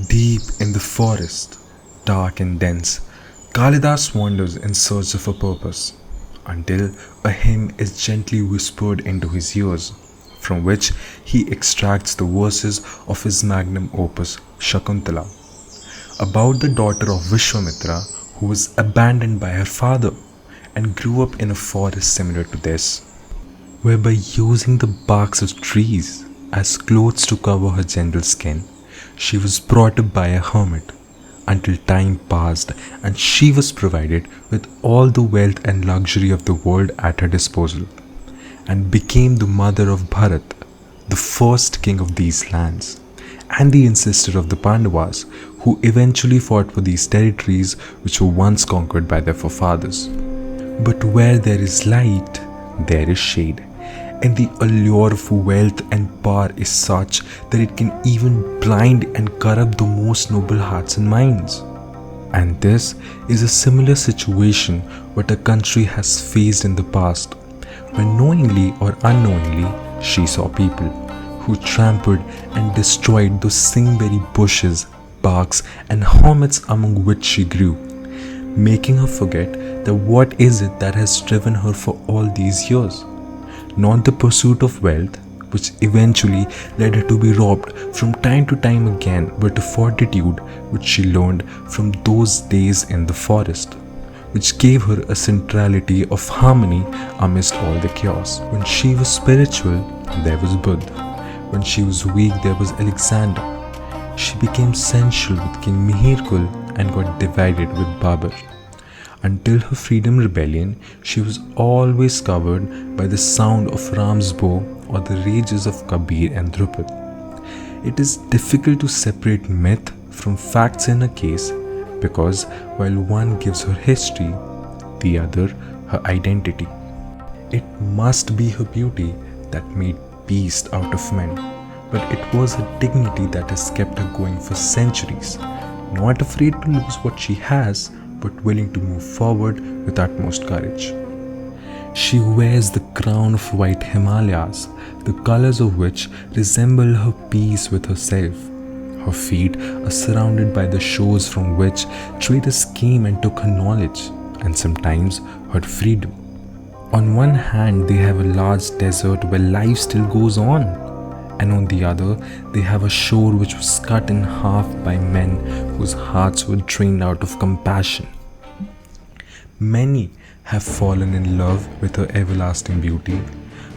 Deep in the forest, dark and dense, Kalidas wanders in search of a purpose, until a hymn is gently whispered into his ears, from which he extracts the verses of his magnum opus Shakuntala, about the daughter of Vishwamitra who was abandoned by her father and grew up in a forest similar to this, whereby using the barks of trees as clothes to cover her gentle skin, she was brought up by a hermit until time passed and she was provided with all the wealth and luxury of the world at her disposal and became the mother of Bharat, the first king of these lands, and the ancestor of the Pandavas who eventually fought for these territories which were once conquered by their forefathers. But where there is light, there is shade, and the allure of wealth and power is such that it can even blind and corrupt the most noble hearts and minds. And this is a similar situation what a country has faced in the past, when knowingly or unknowingly she saw people who trampled and destroyed those singberry bushes, barks, and hermits among which she grew, making her forget that what is it that has driven her for all these years? Not the pursuit of wealth, which eventually led her to be robbed from time to time again, but a fortitude which she learned from those days in the forest, which gave her a centrality of harmony amidst all the chaos. When she was spiritual, there was Buddha. When she was weak, there was Alexander. She became sensual with King Mihirkul and got divided with Babur. Until her freedom rebellion, she was always covered by the sound of Ram's bow or the rages of Kabir and Drupad. It is difficult to separate myth from facts in a case because while one gives her history, the other her identity. It must be her beauty that made beasts out of men, but it was her dignity that has kept her going for centuries, not afraid to lose what she has, but willing to move forward with utmost courage. She wears the crown of white Himalayas, the colors of which resemble her peace with herself. Her feet are surrounded by the shores from which traders came and took her knowledge, and sometimes her freedom. On one hand, they have a large desert where life still goes on, and on the other, they have a shore which was cut in half by men whose hearts were drained out of compassion. Many have fallen in love with her everlasting beauty,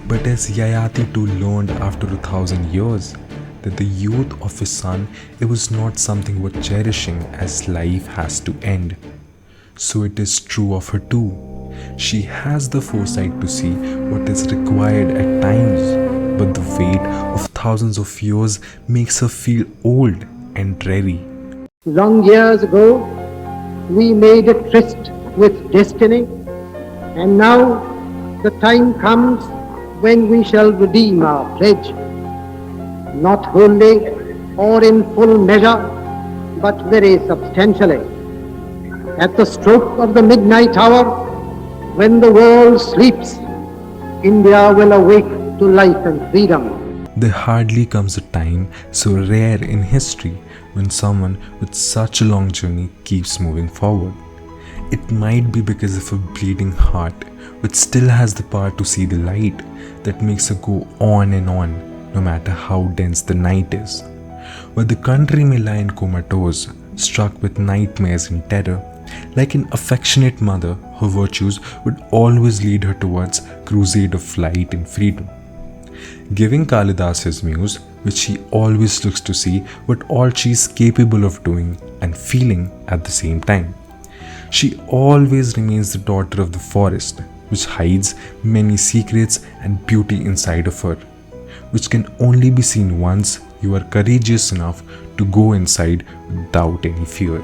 but as Yayati too learned after 1,000 years, that the youth of his son, it was not something worth cherishing as life has to end. So it is true of her too. She has the foresight to see what is required at times, but the weight of thousands of years makes her feel old and dreary. Long years ago, we made a tryst with destiny, and now the time comes when we shall redeem our pledge, not wholly or in full measure, but very substantially. At the stroke of the midnight hour, when the world sleeps, India will awake to life and freedom. There hardly comes a time so rare in history when someone with such a long journey keeps moving forward. It might be because of a bleeding heart, which still has the power to see the light that makes her go on and on, no matter how dense the night is. Where the country may lie in comatose, struck with nightmares and terror, like an affectionate mother, her virtues would always lead her towards crusade of light and freedom. Giving Kalidas his muse, which he always looks to see what all she is capable of doing and feeling at the same time. She always remains the daughter of the forest, which hides many secrets and beauty inside of her, which can only be seen once you are courageous enough to go inside without any fear.